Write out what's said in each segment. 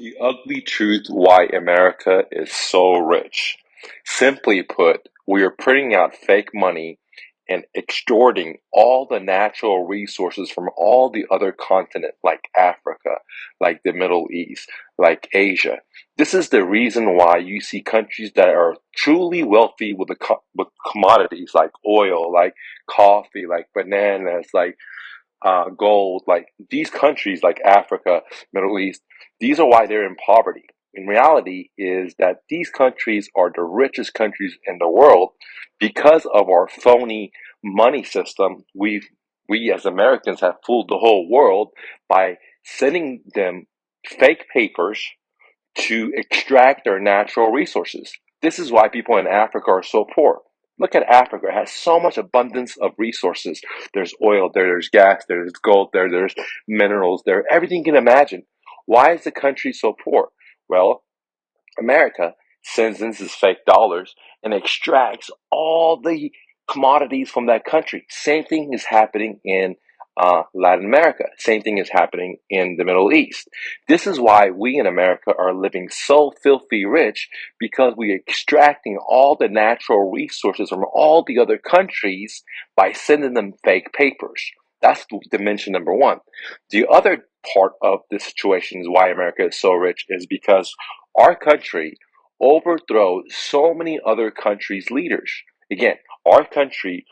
The ugly truth why America is so rich. Simply put, we are printing out fake money and extorting all the natural resources from all the other continents like Africa, like the Middle East, like Asia. This is the reason why you see countries that are truly wealthy with with commodities like oil, like coffee, like bananas, like gold, like these countries like Africa, Middle East, these are why they're in poverty. In reality, is that these countries are the richest countries in the world because of our phony money system. We as Americans have fooled the whole world by sending them fake papers to extract their natural resources. This is why people in Africa are so poor. Look at Africa. It has so much abundance of resources. There's oil there, there's gas there, there's gold there, there's minerals there, everything you can imagine. Why is the country so poor? Well, America sends in these fake dollars and extracts all the commodities from that country. Same thing is happening in Latin America. Same thing is happening in the Middle East. This is why we in America are living so filthy rich because we're extracting all the natural resources from all the other countries by sending them fake papers. That's dimension number one. The other part of the situation is why America is so rich is because our country overthrows so many other countries' leaders. Again, our country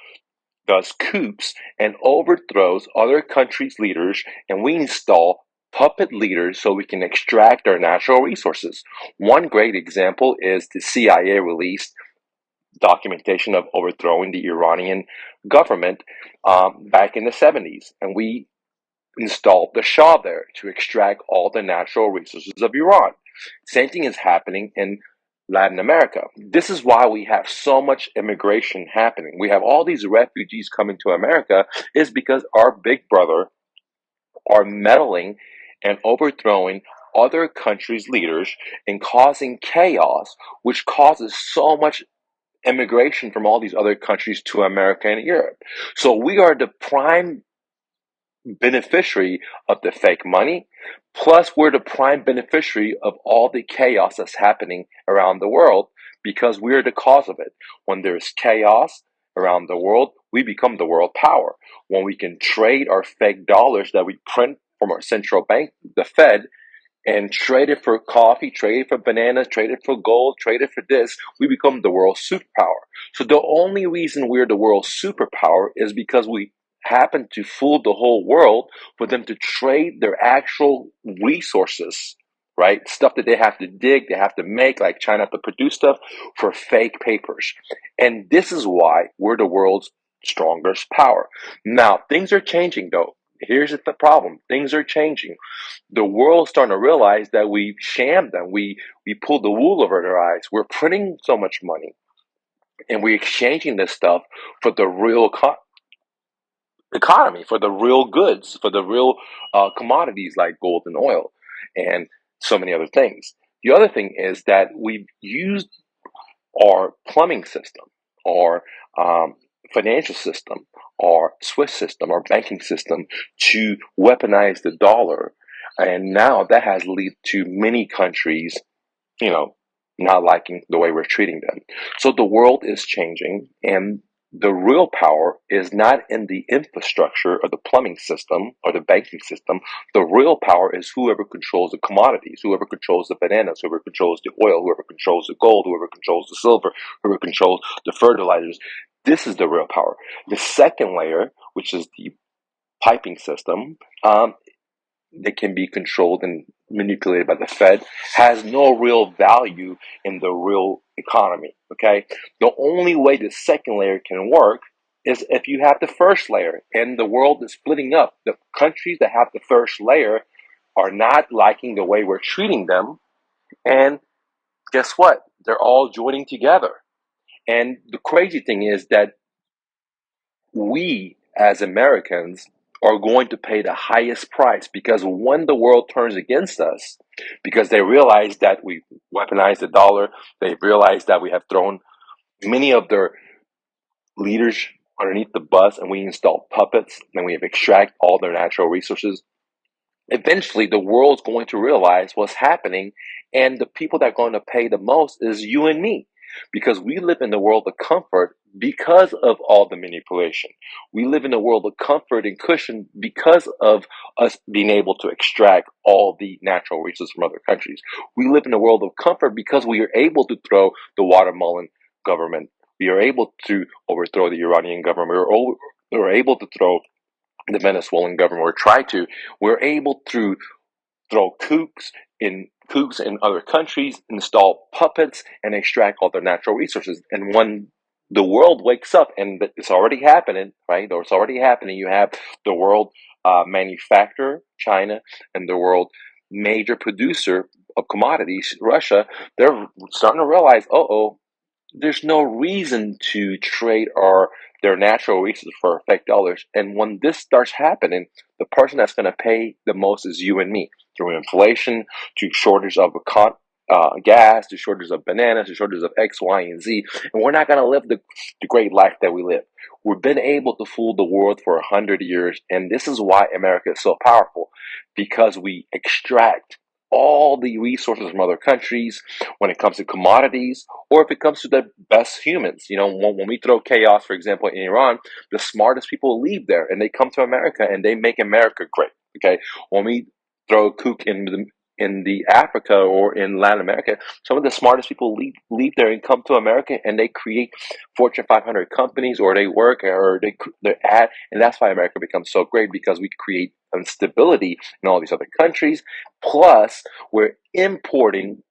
does coups and overthrows other countries' leaders, and we install puppet leaders so we can extract our natural resources. One great example is the CIA released documentation of overthrowing the Iranian government back in the 70s, and we installed the Shah there to extract all the natural resources of Iran. Same thing is happening in Latin America. This is why we have so much immigration happening. We have all these refugees coming to America is because our big brother are meddling and overthrowing other countries' leaders and causing chaos, which causes so much immigration from all these other countries to America and Europe. So we are the prime beneficiary of the fake money. Plus, we're the prime beneficiary of all the chaos that's happening around the world because we're the cause of it. When there's chaos around the world, we become the world power. When we can trade our fake dollars that we print from our central bank, the Fed, and trade it for coffee, trade it for bananas, trade it for gold, trade it for this, we become the world superpower. So the only reason we're the world superpower is because we happen to fool the whole world for them to trade their actual resources, right? Stuff that they have to dig, they have to make, like China have to produce stuff for fake papers. And this is why we're the world's strongest power. Now, things are changing though. Here's the problem. Things are changing. The world's starting to realize that we shammed them. We pulled the wool over their eyes. We're printing so much money and we're exchanging this stuff for the real economy, for the real goods, for the real commodities like gold and oil and so many other things. The other thing is that we've used our plumbing system, our financial system, our Swiss system, our banking system to weaponize the dollar. And now that has led to many countries, you know, not liking the way we're treating them. So the world is changing, and the real power is not in the infrastructure or the plumbing system or the banking system. The real power is whoever controls the commodities, whoever controls the bananas, whoever controls the oil, whoever controls the gold, whoever controls the silver, whoever controls the fertilizers. This is the real power. The second layer, which is the piping system, that can be controlled and manipulated by the Fed, has no real value in the real economy. Okay, the only way the second layer can work is if you have the first layer, and the world is splitting up. The countries that have the first layer are not liking the way we're treating them, and guess what? They're all joining together. And the crazy thing is that we as Americans are going to pay the highest price because when the world turns against us, because they realize that we weaponized the dollar, they realize that we have thrown many of their leaders underneath the bus and we install puppets and we have extract all their natural resources. Eventually the world's going to realize what's happening, and the people that are going to pay the most is you and me, because we live in the world of comfort because of all the manipulation. We live in a world of comfort and cushion because of us being able to extract all the natural resources from other countries. We live in a world of comfort because we are able to throw the watermelon government. We are able to overthrow the Iranian government. We're able to throw the Venezuelan government, or try to. We're able to throw coups in other countries, install puppets, and extract all their natural resources. And when the world wakes up, and it's already happening, right? Or it's already happening. You have the world manufacturer, China, and the world major producer of commodities, Russia. They're starting to realize, there's no reason to trade their natural resources for fake dollars. And when this starts happening, the person that's going to pay the most is you and me, through inflation, to shortage of gas, to shortage of bananas, to shortage of X, Y, and Z. And we're not going to live the great life that we live. We've been able to fool the world for 100 years, and this is why America is so powerful, because we extract all the resources from other countries when it comes to commodities, or if it comes to the best humans. When we throw chaos, for example, in Iran, the smartest people leave there and they come to America and they make America great. Okay, when we throw a kook in the Africa or in Latin America, some of the smartest people leave there and come to America, and they create Fortune 500 companies, or they work, or they're at, and that's why America becomes so great, because we create stability in all these other countries. Plus, we're exporting,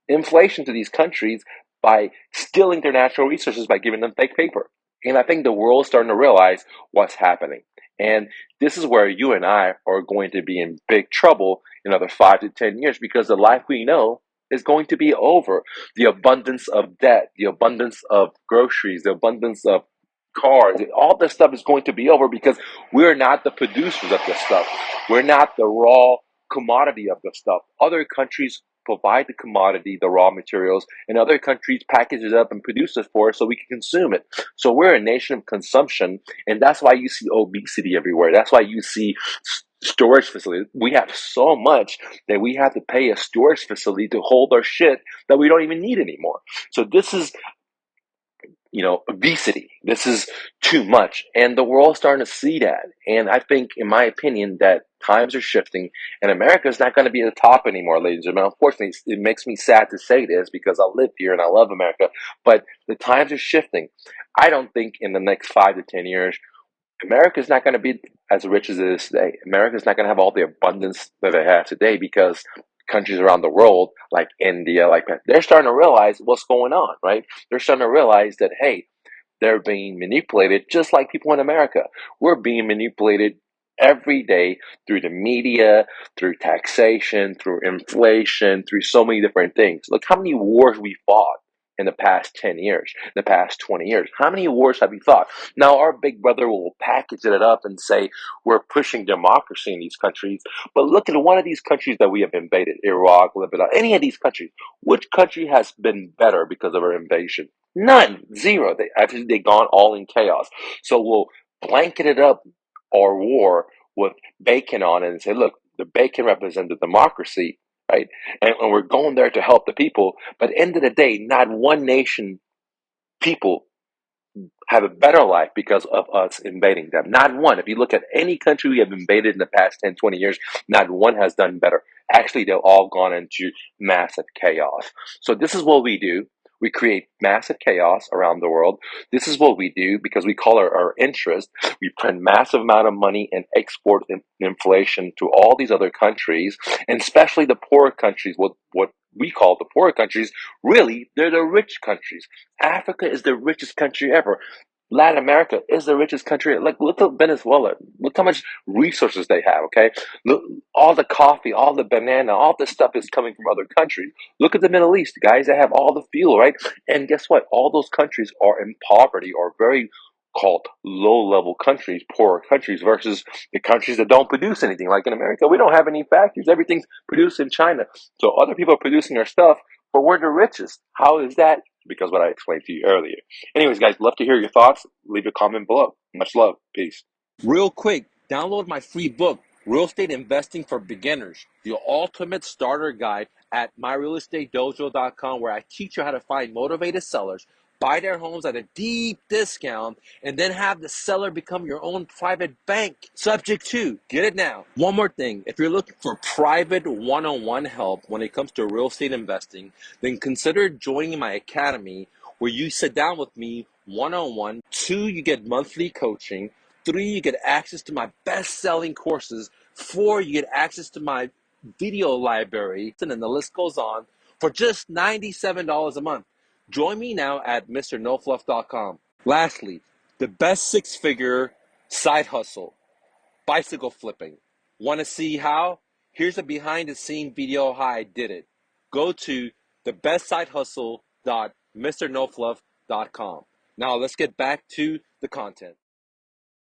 inflation to these countries by stealing their natural resources by giving them fake paper. And I think the world's starting to realize what's happening. And this is where you and I are going to be in big trouble in another 5 to 10 years, because the life we know is going to be over. The abundance of debt, the abundance of groceries, the abundance of cars, all this stuff is going to be over, because we're not the producers of this stuff. We're not the raw commodity of the stuff. Other countries provide the commodity, the raw materials, and other countries package it up and produce it for us so we can consume it. So we're a nation of consumption, and that's why you see obesity everywhere. That's why you see storage facilities. We have so much that we have to pay a storage facility to hold our shit that we don't even need anymore. So this is, obesity. This is too much. And the world's starting to see that. And I think, in my opinion, that times are shifting, and America is not going to be at the top anymore, ladies and gentlemen. Unfortunately, it makes me sad to say this, because I live here and I love America, but the times are shifting. I don't think in the next 5 to 10 years, America is not going to be as rich as it is today. America is not going to have all the abundance that it has today, because countries around the world, like India, like that, they're starting to realize what's going on, right? They're starting to realize that, hey, they're being manipulated just like people in America. We're being manipulated every day through the media, through taxation, through inflation, through so many different things. Look how many wars we fought in the past 10 years, in the past 20 years. How many wars have we fought? Now, our big brother will package it up and say we're pushing democracy in these countries. But look at one of these countries that we have invaded, Iraq, Lebanon, any of these countries. Which country has been better because of our invasion? None. Zero. They've gone all in chaos. So we'll blanket it up, our war, with bacon on it, and say, look, the bacon represents the democracy, right? And we're going there to help the people. But at the end of the day, not one nation, people, have a better life because of us invading them. Not one. If you look at any country we have invaded in the past 10, 20 years, not one has done better. Actually, they've all gone into massive chaos. So this is what we do. We create massive chaos around the world. This is what we do because we call our interest. We print massive amount of money and export inflation to all these other countries, and especially the poorer countries, what we call the poorer countries. Really, they're the rich countries. Africa is the richest country ever. Latin America is the richest country. Like, look at Venezuela. Look how much resources they have, okay? Look, all the coffee, all the banana, all this stuff is coming from other countries. Look at the Middle East, guys. They have all the fuel, right? And guess what? All those countries are in poverty, or very called low-level countries, poorer countries, versus the countries that don't produce anything. Like in America, we don't have any factories. Everything's produced in China. So other people are producing our stuff, but we're the richest. How is that? Because what I explained to you earlier. Anyways, guys, love to hear your thoughts. Leave a comment below. Much love. Peace. Real quick, download my free book, Real Estate Investing for Beginners, the ultimate starter guide at myrealestatedojo.com, where I teach you how to find motivated sellers, buy their homes at a deep discount, and then have the seller become your own private bank. Subject to, get it now. One more thing, if you're looking for private one-on-one help when it comes to real estate investing, then consider joining my academy, where you sit down with me one-on-one. 2, you get monthly coaching. 3, you get access to my best-selling courses. 4, you get access to my video library, and then the list goes on, for just $97 a month. Join me now at mrnofluff.com. Lastly, the best six-figure side hustle, bicycle flipping. Want to see how? Here's a behind-the-scene video how I did it. Go to thebestsidehustle.mrnofluff.com. Now let's get back to the content.